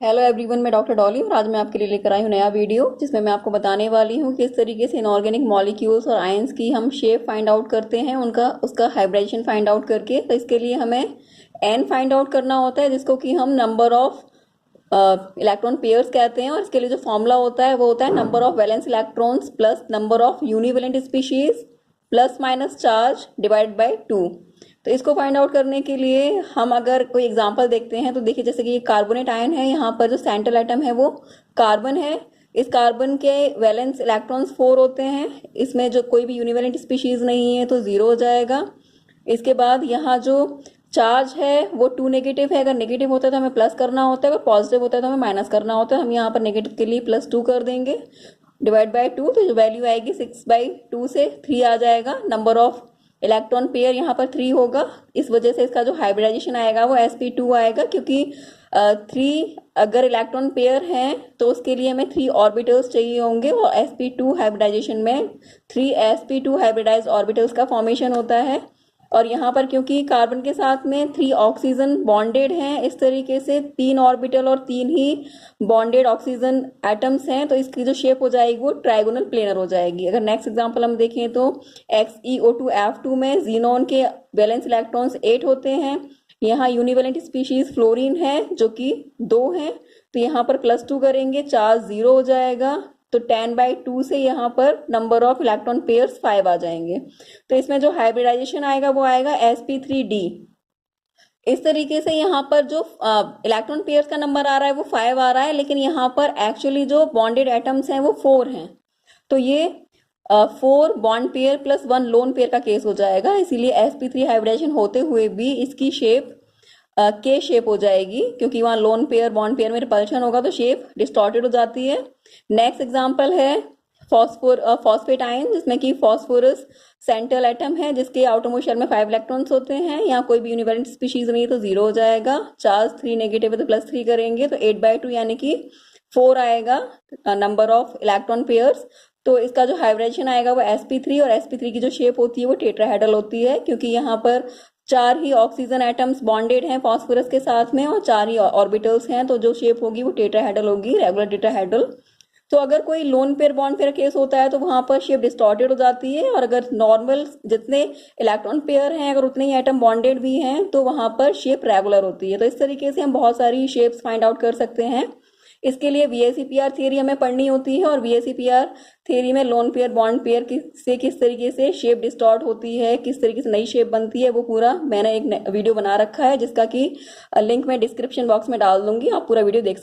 Hello everyone, मैं doctor Dolly और आज मैं आपके लिए लेकर आई हूँ नया वीडियो जिसमें मैं आपको बताने वाली हूँ कि किस तरीके से इनऑर्गेनिक मॉलिक्यूल्स और आयंस की हम शेप फाइंड आउट करते हैं, उनका उसका हाइब्रिडेशन फाइंड आउट करके। तो इसके लिए हमें एन फाइंड आउट करना होता है, जिसको कि हम नंबर ऑफ इलेक्ट्रॉन पेयर्स कहते हैं। और इसके लिए जो फॉर्मूला होता है वो होता है number of valence electrons plus number of univalent species plus minus charge divide by 2। तो इसको फाइंड आउट करने के लिए हम अगर कोई एग्जांपल देखते हैं तो देखिए, जैसे कि ये कार्बोनेट आयन है, यहाँ पर जो सेंट्रल एटम है वो कार्बन है। इस कार्बन के वैलेंस इलेक्ट्रॉन्स 4 होते हैं। इसमें जो कोई भी यूनिवेलेंट स्पीशीज नहीं है तो 0 हो जाएगा। इसके बाद यहाँ जो चार्ज है वो 2 नेगेटिव है। अगर नेगेटिव होता है तो हमें प्लस करना होता है, अगर पॉजिटिव होता है तो हमें माइनस करना होता है। हम यहाँ पर नेगेटिव के लिए +2 कर देंगे डिवाइड बाय 2। तो जो वैल्यू आएगी 6/2 से 3 आ जाएगा। नंबर ऑफ इलेक्ट्रॉन पेयर यहाँ पर 3 होगा। इस वजह से इसका जो हाइब्रिडाइजेशन आएगा वो sp2 आएगा, क्योंकि 3 अगर इलेक्ट्रॉन पेयर हैं तो उसके लिए हमें 3 ऑर्बिटल्स चाहिए होंगे, और sp2 हाइब्रिडाइजेशन में 3 sp2 हाइब्रिडाइज ऑर्बिटल्स का फॉर्मेशन होता है। और यहाँ पर क्योंकि कार्बन के साथ में 3 ऑक्सीजन बॉन्डेड हैं, इस तरीके से 3 ऑर्बिटल और 3 ही बॉन्डेड ऑक्सीजन एटम्स हैं, तो इसकी जो शेप हो जाएगी वो ट्राइगोनल प्लेनर हो जाएगी। अगर नेक्स्ट एग्जांपल हम देखें तो XeO2F2 में जीनोन के वैलेंस इलेक्ट्रॉन्स 8 होते हैं। यहाँ यूनिवेलेंट स्पीशीज फ्लोरीन है जो कि 2 हैं, तो यहाँ पर +2 करेंगे, चार्ज 0 हो जाएगा। तो 10/2 से यहाँ पर नंबर ऑफ इलेक्ट्रॉन पेयर्स 5 आ जाएंगे। तो इसमें जो हाइब्रिडाइजेशन आएगा वो आएगा sp3d। इस तरीके से यहाँ पर जो इलेक्ट्रॉन पेयर्स का नंबर आ रहा है वो 5 आ रहा है, लेकिन यहाँ पर एक्चुअली जो बॉन्डेड एटम्स हैं वो 4 हैं। तो ये 4 bond pair plus 1 lone pair का केस हो जाएगा। इसीलिए sp3 हाइब्रिडेशन होते हुए भी इसकी शेप के शेप हो जाएगी, क्योंकि वहां लोन पेयर बॉन्ड पेयर में रिपल्शन होगा तो शेप डिस्टॉर्टेड हो जाती है। नेक्स्ट एग्जांपल है फॉस्फेट आयन, जिसमें कि फॉस्फोरस सेंट्रल एटम है जिसके आउटरमोस्ट शेल में 5 इलेक्ट्रॉन्स होते हैं। यहाँ कोई भी यूनिवेलेंट स्पीशीज नहीं है तो 0 हो जाएगा। चार्ज 3 नेगेटिव है तो +3 करेंगे तो 8/2 यानी कि 4 आएगा नंबर ऑफ इलेक्ट्रॉन पेयर्स। तो इसका जो हाइब्रिडेशन आएगा वो sp3, और sp3 की जो शेप होती है वो टेट्राहेड्रल होती है, क्योंकि यहाँ पर 4 ही ऑक्सीजन एटम्स बॉन्डेड हैं फॉस्फोरस के साथ में और 4 ही ऑर्बिटल्स हैं, तो जो शेप होगी वो टेट्राहेड्रल होगी, रेगुलर टेट्राहेड्रल। तो अगर कोई lone pair bond pair case होता है तो वहां पर शेप डिस्टॉर्टेड हो जाती है, और अगर नॉर्मल जितने इलेक्ट्रॉन पेयर हैं अगर उतने ही एटम बॉन्डेड भी हैं तो वहां पर शेप रेगुलर होती है। तो इस तरीके से हम बहुत सारी शेप्स फाइंड आउट कर सकते हैं। इसके लिए VSEPR थ्योरी हमें पढ़नी होती है, और VSEPR थ्योरी में लोन पेयर बॉन्ड पेयर से किस तरीके से शेप डिस्टॉर्ट होती है, किस तरीके से नई शेप बनती है, वो पूरा मैंने एक वीडियो बना रखा है जिसका कि लिंक मैं डिस्क्रिप्शन बॉक्स में डाल दूंगी, आप पूरा वीडियो देख सकते हैं।